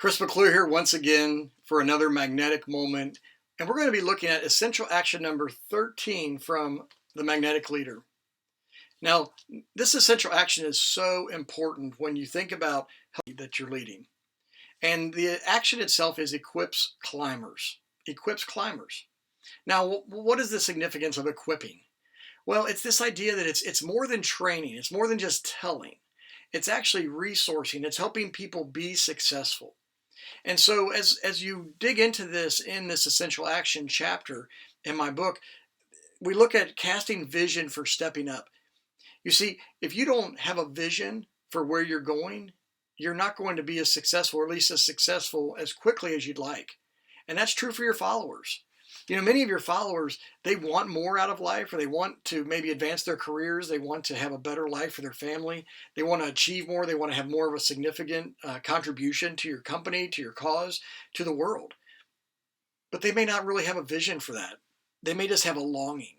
Chris McClure here once again for another magnetic moment. And we're going to be looking at essential action number 13 from the Magnetic Leader. Now, this essential action is so important when you think about that you're leading. And the action itself is equips climbers. Equips climbers. Now, what is the significance of equipping? Well, it's this idea that it's more than training. It's more than just telling. It's actually resourcing. It's helping people be successful. And so as you dig into this in this essential action chapter in my book, we look at casting vision for stepping up. You see, if you don't have a vision for where you're going, you're not going to be as successful, or at least as successful as quickly as you'd like. And that's true for your followers. You know, many of your followers, they want more out of life, or they want to maybe advance their careers. They want to have a better life for their family. They want to achieve more. They want to have more of a significant contribution to your company, to your cause, to the world. But they may not really have a vision for that. They may just have a longing.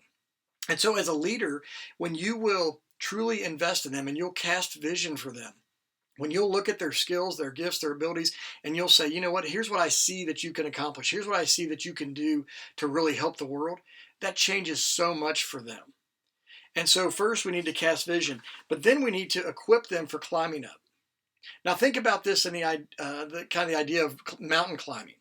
And so as a leader, when you will truly invest in them and you'll cast vision for them, when you'll look at their skills, their gifts, their abilities, and you'll say, you know what, here's what I see that you can accomplish. Here's what I see that you can do to really help the world. That changes so much for them. And so first we need to cast vision, but then we need to equip them for climbing up. Now think about this in the kind of the idea of mountain climbing.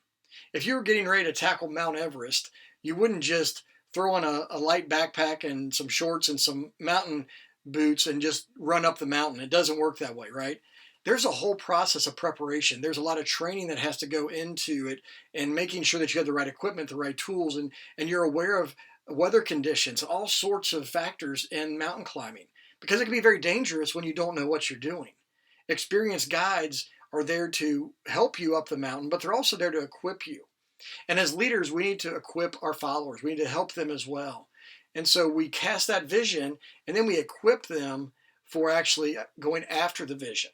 If you were getting ready to tackle Mount Everest, you wouldn't just throw on a light backpack and some shorts and some mountain boots and just run up the mountain. It doesn't work that way, right? There's a whole process of preparation. There's a lot of training that has to go into it and making sure that you have the right equipment, the right tools, and you're aware of weather conditions, all sorts of factors in mountain climbing, because it can be very dangerous when you don't know what you're doing. Experienced guides are there to help you up the mountain, but they're also there to equip you. And as leaders, we need to equip our followers. We need to help them as well. And so we cast that vision and then we equip them for actually going after the vision.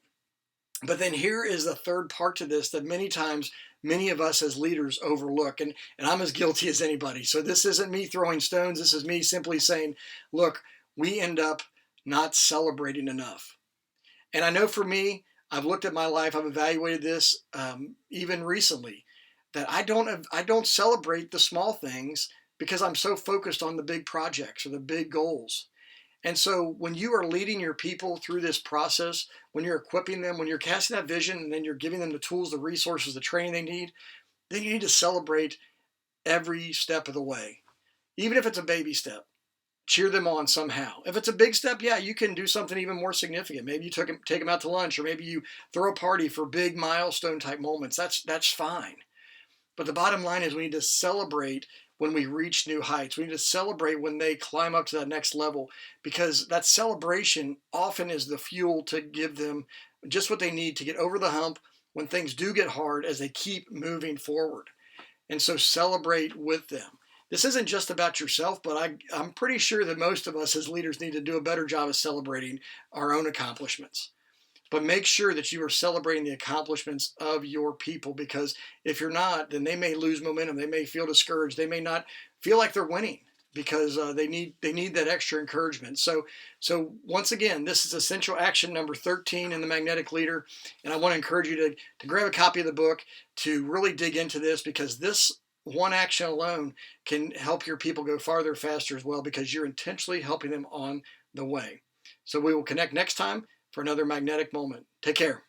But then here is the third part to this that many times many of us as leaders overlook, and I'm as guilty as anybody. So this isn't me throwing stones. This is me simply saying, look, we end up not celebrating enough. And I know for me, I've looked at my life, I've evaluated this even recently, that I don't celebrate the small things because I'm so focused on the big projects or the big goals. And so when you are leading your people through this process, when you're equipping them, when you're casting that vision, and then you're giving them the tools, the resources, the training they need, then you need to celebrate every step of the way. Even if it's a baby step, cheer them on somehow. If it's a big step, yeah, you can do something even more significant. Maybe you take them out to lunch, or maybe you throw a party for big milestone type moments. That's fine. But the bottom line is we need to celebrate when we reach new heights. We need to celebrate when they climb up to that next level, because that celebration often is the fuel to give them just what they need to get over the hump when things do get hard as they keep moving forward. And so celebrate with them. This isn't just about yourself, but I'm pretty sure that most of us as leaders need to do a better job of celebrating our own accomplishments. But make sure that you are celebrating the accomplishments of your people, because if you're not, then they may lose momentum. They may feel discouraged. They may not feel like they're winning because they need that extra encouragement. So once again, this is essential action number 13 in the Magnetic Leader, and I want to encourage you to grab a copy of the book to really dig into this, because this one action alone can help your people go farther, faster as well, because you're intentionally helping them on the way. So we will connect next time for another magnetic moment. Take care.